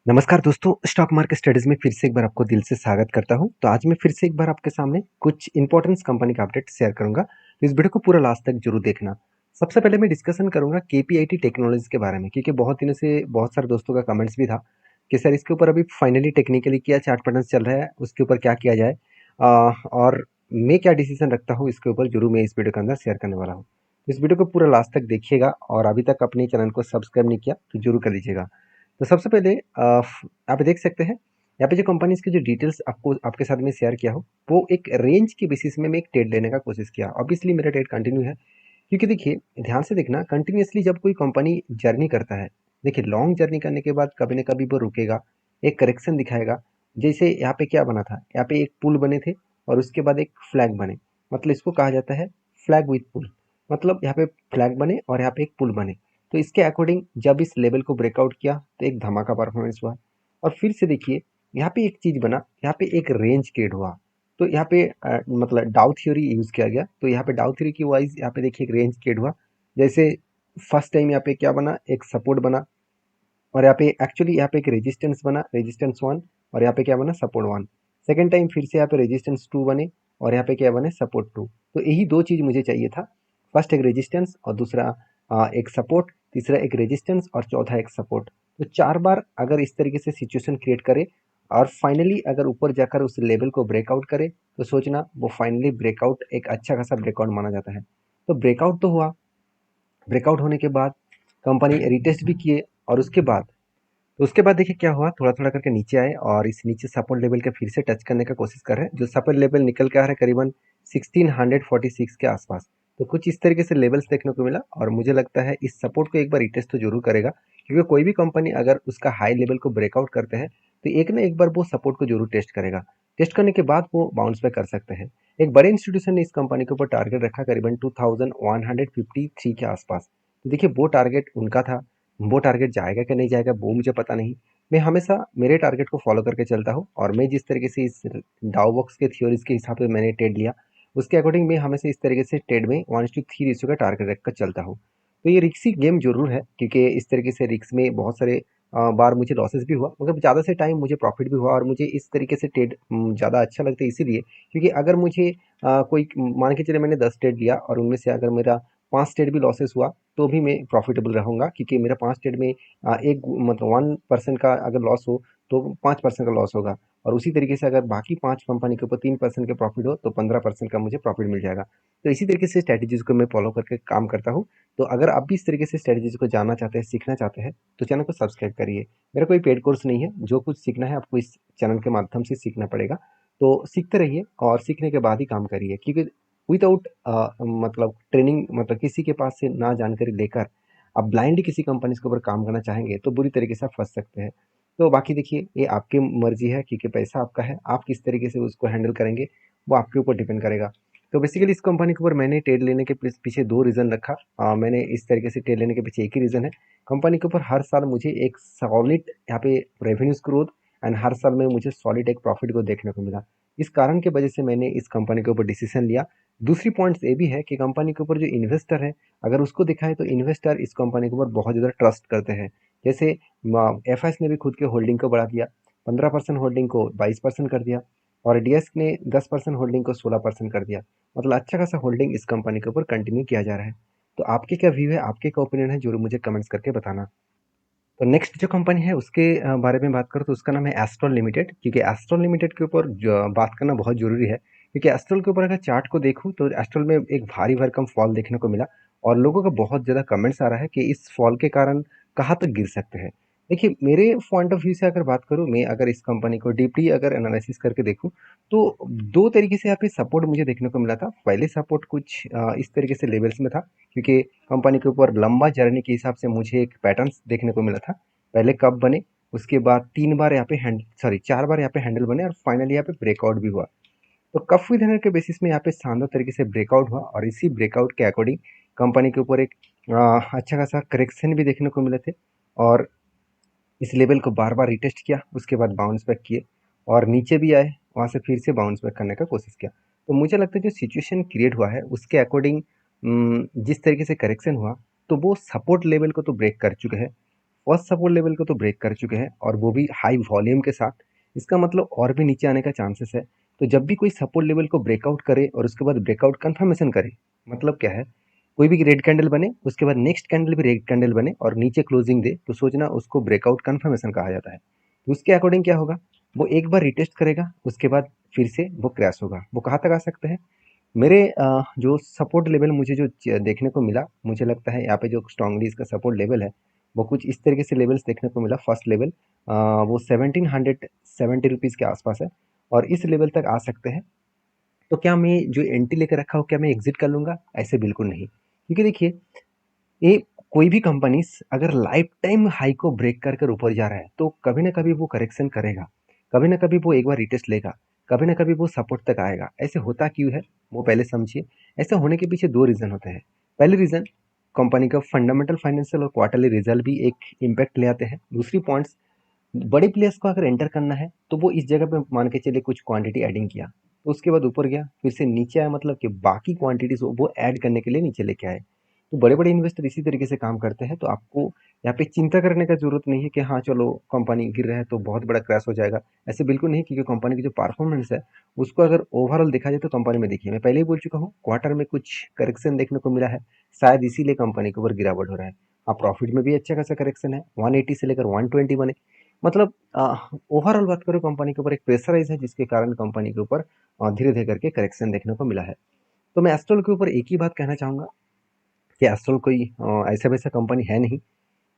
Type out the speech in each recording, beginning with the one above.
नमस्कार दोस्तों, stock market studies में फिर से एक बार आपको दिल से स्वागत करता हूं। तो आज मैं फिर से एक बार आपके सामने कुछ इंपॉर्टेंस कंपनी का अपडेट शेयर करूंगा। तो इस वीडियो को पूरा लास्ट तक जरूर देखना। सबसे पहले मैं डिस्कशन करूंगा केपीआईटी टेक्नोलॉजीज के बारे में, क्योंकि बहुत दिनों से बहुत सारे दोस्तों का कमेंट्स भी था कि सर इसके ऊपर अभी फाइनली टेक्निकली क्या चार्ट पैटर्न चल रहा है, उसके ऊपर क्या किया जाए और मैं क्या डिसीजन रखता हूँ इसके ऊपर जरूर मैं इस वीडियो के अंदर शेयर करने वाला हूँ। इस वीडियो को पूरा लास्ट तक देखिएगा और अभी तक अपने चैनल को सब्सक्राइब नहीं किया तो जरूर कर लीजिएगा। तो सबसे पहले आप देख सकते हैं यहाँ पे जो कंपनीज की जो डिटेल्स आपको आपके साथ में शेयर किया हो, वो एक रेंज के बेसिस में मैं एक ट्रेड लेने का कोशिश किया। ऑब्वियसली मेरा ट्रेड कंटिन्यू है, क्योंकि देखिए ध्यान से देखना, कंटिन्यूअसली जब कोई कंपनी जर्नी करता है, देखिए लॉन्ग जर्नी करने के बाद कभी ना कभी वो रुकेगा, एक करेक्शन दिखाएगा। जैसे यहाँ पे क्या बना था, यहाँ पे एक पुल बने थे और उसके बाद एक फ्लैग बने, मतलब इसको कहा जाता है फ्लैग विथ पुल। मतलब यहाँ पे फ्लैग बने और यहाँ पे एक पुल बने, तो इसके अकॉर्डिंग जब इस लेवल को ब्रेकआउट किया तो एक धमाका परफॉर्मेंस हुआ। और फिर से देखिए यहाँ पे एक चीज बना, यहाँ पे एक रेंज क्रिएट हुआ। तो यहाँ पे मतलब डाउ थ्योरी यूज किया गया। तो यहाँ पे डाउ थ्योरी की वाइज यहाँ पे देखिए एक रेंज क्रिएट हुआ। जैसे फर्स्ट टाइम यहाँ पे क्या बना, एक सपोर्ट बना और यहाँ पे एक्चुअली यहाँ पे एक रेजिस्टेंस बना, रेजिस्टेंस वन, और यहाँ पे क्या बना, सपोर्ट वन। सेकेंड टाइम फिर से यहाँ पे रेजिस्टेंस टू बने और यहाँ पे क्या बने, सपोर्ट टू। तो यही दो चीज मुझे चाहिए था, फर्स्ट एक रेजिस्टेंस और दूसरा एक सपोर्ट, तीसरा एक रेजिस्टेंस और चौथा एक सपोर्ट। तो चार बार अगर इस तरीके से सिचुएशन क्रिएट करे और फाइनली अगर ऊपर जाकर उस लेवल को ब्रेकआउट करे, तो सोचना वो फाइनली ब्रेकआउट एक अच्छा खासा ब्रेकआउट माना जाता है। तो ब्रेकआउट तो हुआ, ब्रेकआउट होने के बाद कंपनी रिटेस्ट भी किए और उसके बाद देखिए क्या हुआ, थोड़ा थोड़ा करके नीचे आए और इस नीचे सपोर्ट लेवल के फिर से टच करने का कोशिश कर रहे हैं। जो सपोर्ट लेवल निकल के आ रहा है करीबन 1646 के आसपास। तो कुछ इस तरीके से लेवल्स देखने को मिला और मुझे लगता है इस सपोर्ट को एक बार रिटेस्ट तो जरूर करेगा, क्योंकि कोई भी कंपनी अगर उसका हाई लेवल को ब्रेकआउट करते हैं तो एक ना एक बार वो सपोर्ट को जरूर टेस्ट करेगा। टेस्ट करने के बाद वो बाउंस बैक कर सकते हैं। एक बड़े इंस्टीट्यूशन ने इस कंपनी के ऊपर टारगेट रखा करीबन 2153 के आसपास। तो देखिए वो टारगेट उनका था, वो टारगेट जाएगा कि नहीं जाएगा वो मुझे पता नहीं। मैं हमेशा मेरे टारगेट को फॉलो करके चलता हूँ और मैं जिस तरीके से इस डाउ बॉक्स के थ्योरीज के हिसाब से मैंने ट्रेड लिया, उसके अकॉर्डिंग मैं हमेशा इस तरीके से ट्रेड में 1:3 रेशियो का टारगेट रखकर चलता हूँ। तो ये रिक्सी गेम जरूर है, क्योंकि इस तरीके से रिक्स में बहुत सारे बार मुझे लॉसेस भी हुआ, मगर ज़्यादा से टाइम मुझे प्रॉफिट भी हुआ। और मुझे इस तरीके से ट्रेड ज़्यादा अच्छा लगता है इसीलिए, क्योंकि अगर मुझे कोई मान के चले मैंने 10 ट्रेड लिया और उनमें से अगर मेरा 5 ट्रेड भी लॉसेस हुआ तो भी मैं प्रॉफिटेबल रहूंगा, क्योंकि मेरा 5 ट्रेड में एक मतलब 1% का अगर लॉस हो तो 5% का लॉस होगा। और उसी तरीके से अगर बाकी 5 कंपनी के ऊपर 3% का प्रॉफिट हो तो 15% का मुझे प्रॉफिट मिल जाएगा। तो इसी तरीके से स्ट्रैटेजीज को मैं फॉलो करके काम करता हूँ। तो अगर आप भी इस तरीके से स्ट्रैटेजीज को जानना चाहते हैं, सीखना चाहते हैं, तो चैनल को सब्सक्राइब करिए। मेरा कोई पेड कोर्स नहीं है, जो कुछ सीखना है आपको इस चैनल के माध्यम से सीखना पड़ेगा। तो सीखते रहिए और सीखने के बाद ही काम करिए, क्योंकि विदाउट मतलब ट्रेनिंग, मतलब किसी के पास से ना जानकारी लेकर आप ब्लाइंडली किसी कंपनी के ऊपर काम करना चाहेंगे तो बुरी तरीके से आप फंस सकते हैं। तो बाकी देखिए ये आपकी मर्जी है, क्योंकि पैसा आपका है, आप किस तरीके से उसको हैंडल करेंगे वो आपके ऊपर डिपेंड करेगा। तो बेसिकली इस कंपनी के ऊपर मैंने ट्रेड लेने के पीछे दो रीज़न रखा। मैंने इस तरीके से ट्रेड लेने के पीछे एक ही रीज़न है, कंपनी के ऊपर हर साल मुझे एक सॉलिड यहाँ पे रेवेन्यूज ग्रोथ एंड हर साल में मुझे सॉलिड एक प्रॉफिट को देखने को मिला। इस कारण की वजह से मैंने इस कंपनी के ऊपर डिसीजन लिया। दूसरी पॉइंट्स ये भी है कि कंपनी के ऊपर जो इन्वेस्टर है, अगर उसको देखा है तो इन्वेस्टर इस कंपनी के ऊपर बहुत ज़्यादा ट्रस्ट करते हैं। जैसे एफ ने भी खुद के होल्डिंग को बढ़ा दिया, 15% होल्डिंग को 22% कर दिया और डीएस ने 10% होल्डिंग को 16% कर दिया। मतलब अच्छा खासा होल्डिंग इस कंपनी के ऊपर कंटिन्यू किया जा रहा है। तो आपके क्या व्यू है, आपके क्या ओपिनियन है, जरूर मुझे कमेंट्स करके बताना। तो नेक्स्ट जो कंपनी है उसके बारे में बात करूँ तो उसका नाम है एस्ट्रल लिमिटेड, क्योंकि एस्ट्रल लिमिटेड के ऊपर बात करना बहुत ज़रूरी है। क्योंकि एस्ट्रल के ऊपर अगर चार्ट को देखूँ तो एस्ट्रल में एक भारी भरकम फॉल देखने को मिला और लोगों का बहुत ज़्यादा कमेंट्स आ रहा है कि इस फॉल के कारण कहाँ तक गिर सकते हैं। देखिए मेरे पॉइंट ऑफ व्यू से अगर बात करूँ, मैं अगर इस कंपनी को डीपली अगर एनालिसिस करके देखूँ तो दो तरीके से यहाँ पे सपोर्ट मुझे देखने को मिला था। पहले सपोर्ट कुछ इस तरीके से लेवल्स में था, क्योंकि कंपनी के ऊपर लंबा जर्नी के हिसाब से मुझे एक पैटर्न्स देखने को मिला था। पहले कप बने, उसके बाद 3 बार यहाँ पे हैंडल, सॉरी 4 बार यहाँ पे हैंडल बने और फाइनली यहाँ पे ब्रेकआउट भी हुआ। तो कप विद हैंडल के बेसिस में यहाँ पे शानदार तरीके से ब्रेकआउट हुआ और इसी ब्रेकआउट के अकॉर्डिंग कंपनी के ऊपर एक अच्छा खासा करेक्शन भी देखने को मिले थे और इस लेवल को बार बार रिटेस्ट किया, उसके बाद बाउंस बैक किए और नीचे भी आए, वहाँ से फिर से बाउंस बैक करने का कोशिश किया। तो मुझे लगता है जो सिचुएशन क्रिएट हुआ है उसके अकॉर्डिंग जिस तरीके से करेक्शन हुआ, तो वो सपोर्ट लेवल को तो ब्रेक कर चुके हैं। फर्स्ट सपोर्ट लेवल को तो ब्रेक कर चुके हैं और वो भी हाई वॉल्यूम के साथ। इसका मतलब और भी नीचे आने का चांसेस है। तो जब भी कोई सपोर्ट लेवल को ब्रेकआउट करे और उसके बाद ब्रेकआउट कंफर्मेशन करे, मतलब क्या है, कोई भी रेड कैंडल बने उसके बाद नेक्स्ट कैंडल भी रेड कैंडल बने और नीचे क्लोजिंग दे, तो सोचना उसको ब्रेकआउट कंफर्मेशन कहा जाता है। तो उसके अकॉर्डिंग क्या होगा, वो एक बार रिटेस्ट करेगा, उसके बाद फिर से वो क्रैश होगा। वो कहाँ तक आ सकते हैं, मेरे जो सपोर्ट लेवल मुझे जो देखने को मिला, मुझे लगता है यहाँ पे जो स्ट्रांगली इसका सपोर्ट लेवल है वो कुछ इस तरीके से लेवल्स देखने को मिला। फर्स्ट लेवल वो 1770 रुपीज़ के आसपास है और इस लेवल तक आ सकते हैं। तो क्या मैं जो एंट्री लेकर रखा हूँ क्या मैं एग्जिट कर लूँगा? ऐसे बिल्कुल नहीं, क्योंकि देखिए ये कोई भी कंपनी अगर लाइफ टाइम हाई को ब्रेक कर कर ऊपर जा रहा है तो कभी ना कभी वो करेक्शन करेगा, कभी ना कभी वो एक बार रिटेस्ट लेगा, कभी ना कभी वो सपोर्ट तक आएगा। ऐसे होता क्यों है वो पहले समझिए। ऐसा होने के पीछे दो रीज़न होते हैं। पहले रीज़न, कंपनी का फंडामेंटल फाइनेंशियल और क्वार्टरली रिजल्ट भी एक इम्पैक्ट ले आते हैं। दूसरी पॉइंट्स, बड़े प्लेयर्स को अगर एंटर करना है तो वो इस जगह पे मान के चलिए कुछ क्वांटिटी एडिंग किया, तो उसके बाद ऊपर गया, फिर से नीचे आया, मतलब कि बाकी क्वांटिटीज वो ऐड करने के लिए नीचे लेके आए। तो बड़े बड़े इन्वेस्टर इसी तरीके से काम करते हैं। तो आपको यहाँ पे चिंता करने का जरूरत नहीं है कि हाँ चलो कंपनी गिर रहा है तो बहुत बड़ा क्रैश हो जाएगा। ऐसे बिल्कुल नहीं, क्योंकि कंपनी की जो परफॉर्मेंस है उसको अगर ओवरऑल देखा जाए तो कंपनी में, देखिए मैं पहले ही बोल चुका हूँ, क्वार्टर में कुछ करेक्शन देखने को मिला है, शायद इसीलिए कंपनी के ऊपर गिरावट हो रहा है। हाँ, प्रॉफिट में भी अच्छा खासा करेक्शन है, 180 से लेकर 120 बने। मतलब ओवरऑल बात करो कंपनी के ऊपर एक प्रेशराइज है, जिसके कारण कंपनी के ऊपर धीरे धीरे करके करेक्शन देखने को मिला है। तो मैं एस्ट्रल के ऊपर एक ही बात कहना चाहूँगा कि एस्ट्रल कोई ऐसा वैसा कंपनी है नहीं।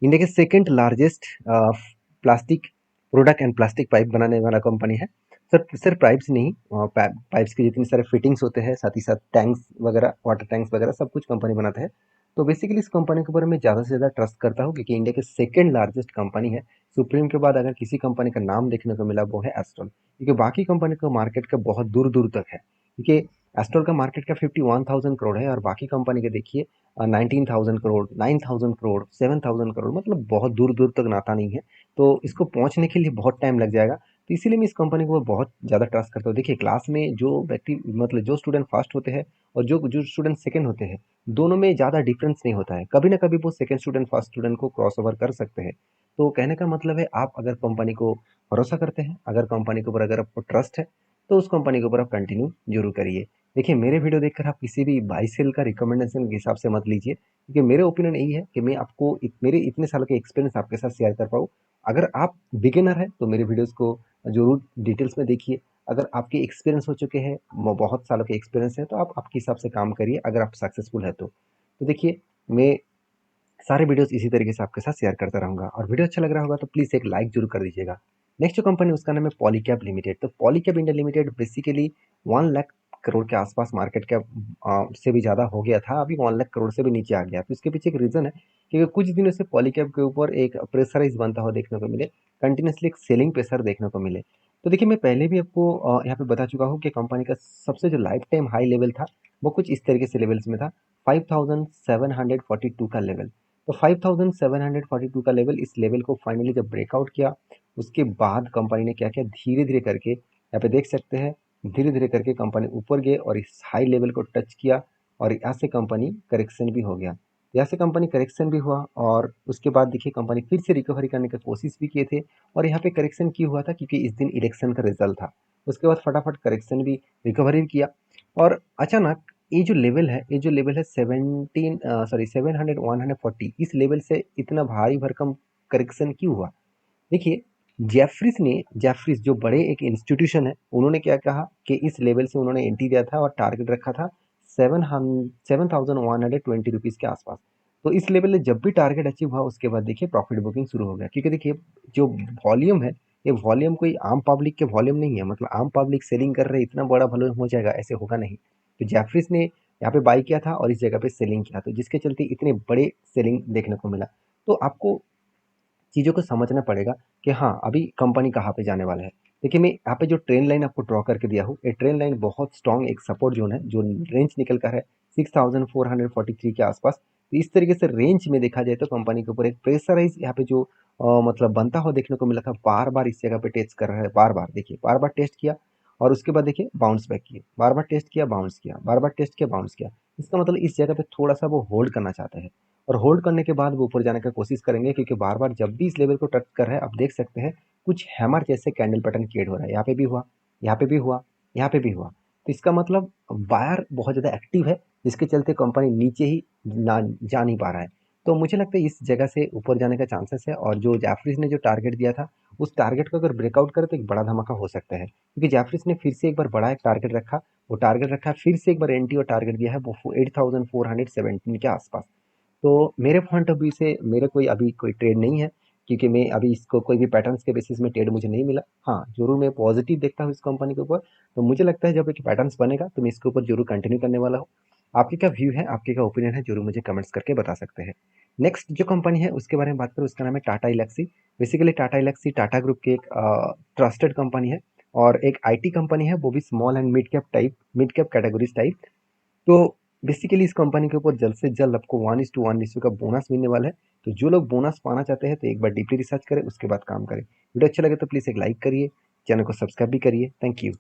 इंडिया के second largest plastic product and plastic pipe बनाने वाला कंपनी है। सिर्फ पाइप्स नहीं, पाइप्स के जितने सारे फिटिंग्स होते हैं, साथ ही साथ टैंक्स वगैरह, वाटर टैंक्स वगैरह सब कुछ कंपनी बनाता है। तो बेसिकली इस कंपनी के ऊपर मैं ज़्यादा से ज़्यादा ट्रस्ट करता हूँ, क्योंकि इंडिया के सेकंड लार्जेस्ट कंपनी है। सुप्रीम के बाद अगर किसी कंपनी का नाम देखने को मिला वो है एस्ट्रल, क्योंकि बाकी कंपनी का मार्केट का बहुत दूर दूर तक है। क्योंकि एस्ट्रल का मार्केट का 51,000 करोड़ है और बाकी कंपनी के देखिए 19,000 करोड़, 9,000 करोड़, 7,000 करोड़, मतलब बहुत दूर दूर तक नाता नहीं है। तो इसको पहुंचने के लिए बहुत टाइम लग जाएगा। तो इसीलिए मैं इस कंपनी को बहुत ज़्यादा ट्रस्ट करता हूँ। देखिए क्लास में जो व्यक्ति, मतलब जो स्टूडेंट फर्स्ट होते हैं और जो जो स्टूडेंट सेकंड होते हैं, दोनों में ज़्यादा डिफरेंस नहीं होता है। कभी ना कभी वो सेकंड स्टूडेंट फर्स्ट स्टूडेंट को क्रॉस ओवर कर सकते हैं। तो कहने का मतलब है, आप अगर कंपनी को भरोसा करते हैं, अगर कंपनी के ऊपर अगर आपको ट्रस्ट है, तो उस कंपनी के ऊपर आप कंटिन्यू जरूर करिए। देखिए मेरे वीडियो देखकर आप किसी भी बाई सेल का रिकमेंडेशन के हिसाब से मत लीजिए, क्योंकि मेरे ओपिनियन यही है कि मैं आपको मेरे इतने साल के एक्सपीरियंस आपके साथ शेयर कर पाऊँ। अगर आप बिगिनर हैं तो मेरे वीडियोस को जरूर डिटेल्स में देखिए। अगर आपके एक्सपीरियंस हो चुके हैं, बहुत सालों के एक्सपीरियंस है, तो आप आपके हिसाब से काम करिए, अगर आप सक्सेसफुल है तो देखिए मैं सारे वीडियोस इसी तरीके से आपके साथ शेयर करता रहूँगा। और वीडियो अच्छा लग रहा होगा तो प्लीज़ एक लाइक जरूर कर दीजिएगा। नेक्स्ट जो कंपनी उसका नाम है पॉलीकैब लिमिटेड। तो Polycab India limited basically 1 lakh crore के आसपास मार्केट कैप से भी ज़्यादा हो गया था, अभी 1 लाख करोड़ से भी नीचे आ गया। तो इसके पीछे एक रीज़न है, क्योंकि कुछ दिनों से पॉलीकैब के ऊपर एक प्रेशराइज बनता हुआ देखने को मिले, कंटिन्यूसली एक सेलिंग प्रेशर देखने को मिले। तो देखिए मैं पहले भी आपको यहाँ पे बता चुका हूँ कि कंपनी का सबसे जो लाइफ टाइम हाई लेवल था वो कुछ इस तरीके से लेवल्स में था, 5,742 का लेवल। तो 5,742 का लेवल, इस लेवल को फाइनली जब ब्रेकआउट किया, उसके बाद कंपनी ने क्या किया, धीरे धीरे करके यहाँ पे देख सकते हैं, धीरे धीरे करके कंपनी ऊपर गए और इस हाई लेवल को टच किया और यहाँ से कंपनी करेक्शन भी हो गया। यहाँ से कंपनी करेक्शन भी हुआ और उसके बाद देखिए कंपनी फिर से रिकवरी करने की कोशिश भी किए थे। और यहाँ पे करेक्शन क्यों हुआ था, क्योंकि इस दिन इलेक्शन का रिजल्ट था। उसके बाद फटाफट करेक्शन भी, रिकवरी भी किया और अचानक ये जो लेवल है 700 इस लेवल से इतना भारी भरकम करेक्शन क्यों हुआ। देखिए जेफरीज जो बड़े एक इंस्टीट्यूशन है, उन्होंने क्या कहा कि इस लेवल से उन्होंने एंट्री दिया था और टारगेट रखा था 7,120 रुपीज़ के आसपास। तो इस लेवल में जब भी टारगेट अचीव हुआ उसके बाद देखिए प्रॉफिट बुकिंग शुरू हो गया, क्योंकि देखिए जो वॉल्यूम है, ये वॉल्यूम कोई आम पब्लिक के वॉल्यूम नहीं है। मतलब आम पब्लिक सेलिंग कर रहे इतना बड़ा वॉल्यूम हो जाएगा, ऐसे होगा नहीं। तो जेफरीज ने यहाँ पे बाई किया था और इस जगह पे सेलिंग किया, तो जिसके चलते इतने बड़े सेलिंग देखने को मिला। तो आपको चीज़ों को समझना पड़ेगा कि हाँ अभी कंपनी कहाँ पे जाने वाला है। देखिए मैं यहाँ पे जो ट्रेन लाइन आपको ड्रॉ करके दिया हूँ, ये ट्रेन लाइन बहुत स्ट्रॉन्ग एक सपोर्ट जोन है, जो रेंज निकल कर है 6,443 के आसपास। तो इस तरीके से रेंज में देखा जाए तो कंपनी के ऊपर एक प्रेशराइज यहाँ पे जो मतलब बनता हुआ देखने को मिला था, बार बार इस जगह पे टेस्ट कर रहा है, बार बार देखिए, बार बार टेस्ट किया और उसके बाद देखिए बाउंस बैक किए, बार बार टेस्ट किया, बाउंस किया, बार बार टेस्ट किया, बाउंस किया। इसका मतलब इस जगह पे थोड़ा सा वो होल्ड करना चाहता है। और होल्ड करने के बाद वो ऊपर जाने का कोशिश करेंगे, क्योंकि बार बार जब भी इस लेवल को टच कर रहा है आप देख सकते हैं कुछ हैमर जैसे कैंडल पैटर्न क्रिएट हो रहा है। यहाँ पे भी हुआ, यहाँ पे भी हुआ, यहाँ पे भी हुआ। तो इसका मतलब बायर बहुत ज़्यादा एक्टिव है, जिसके चलते कंपनी नीचे ही ना जा नहीं पा रहा है। तो मुझे लगता है इस जगह से ऊपर जाने का चांसेस है, और जो जैफरीज ने जो टारगेट दिया था उस टारगेट को अगर ब्रेकआउट करे तो एक बड़ा धमाका हो सकता है, क्योंकि जैफरीज ने फिर से एक बार बड़ा एक टारगेट रखा। वो टारगेट रखा, फिर से एक बार एंटी और टारगेट दिया है वो 8417 के आसपास। तो मेरे पॉइंट ऑफ व्यू से मेरे कोई अभी कोई ट्रेड नहीं है, क्योंकि मैं अभी इसको कोई भी पैटर्न्स के बेसिस में ट्रेड मुझे नहीं मिला। हाँ, ज़रूर मैं पॉजिटिव देखता हूँ इस कंपनी के ऊपर। तो मुझे लगता है जब एक पैटर्न्स बनेगा तो मैं इसके ऊपर जरूर कंटिन्यू करने वाला हूँ। आपकी क्या व्यू है, आपकी क्या ओपिनियन है, जरूर मुझे कमेंट्स करके बता सकते हैं। नेक्स्ट जो कंपनी है उसके बारे में बात करूँ, उसका नाम है टाटा इलेक्सी। बेसिकली टाटा इलेक्सी टाटा ग्रुप की एक ट्रस्टेड कंपनी है, और एक आईटी कंपनी है, वो भी small and mid cap categories type. तो बेसिकली इस कंपनी के ऊपर जल्द से जल्द आपको 1:1 रेशियो का बोनस मिलने वाला है। तो जो लोग बोनस पाना चाहते हैं तो एक बार डीपली रिसर्च करें, उसके बाद काम करें। वीडियो अच्छा लगे तो प्लीज़ एक लाइक करिए, चैनल को सब्सक्राइब भी करिए। Thank you.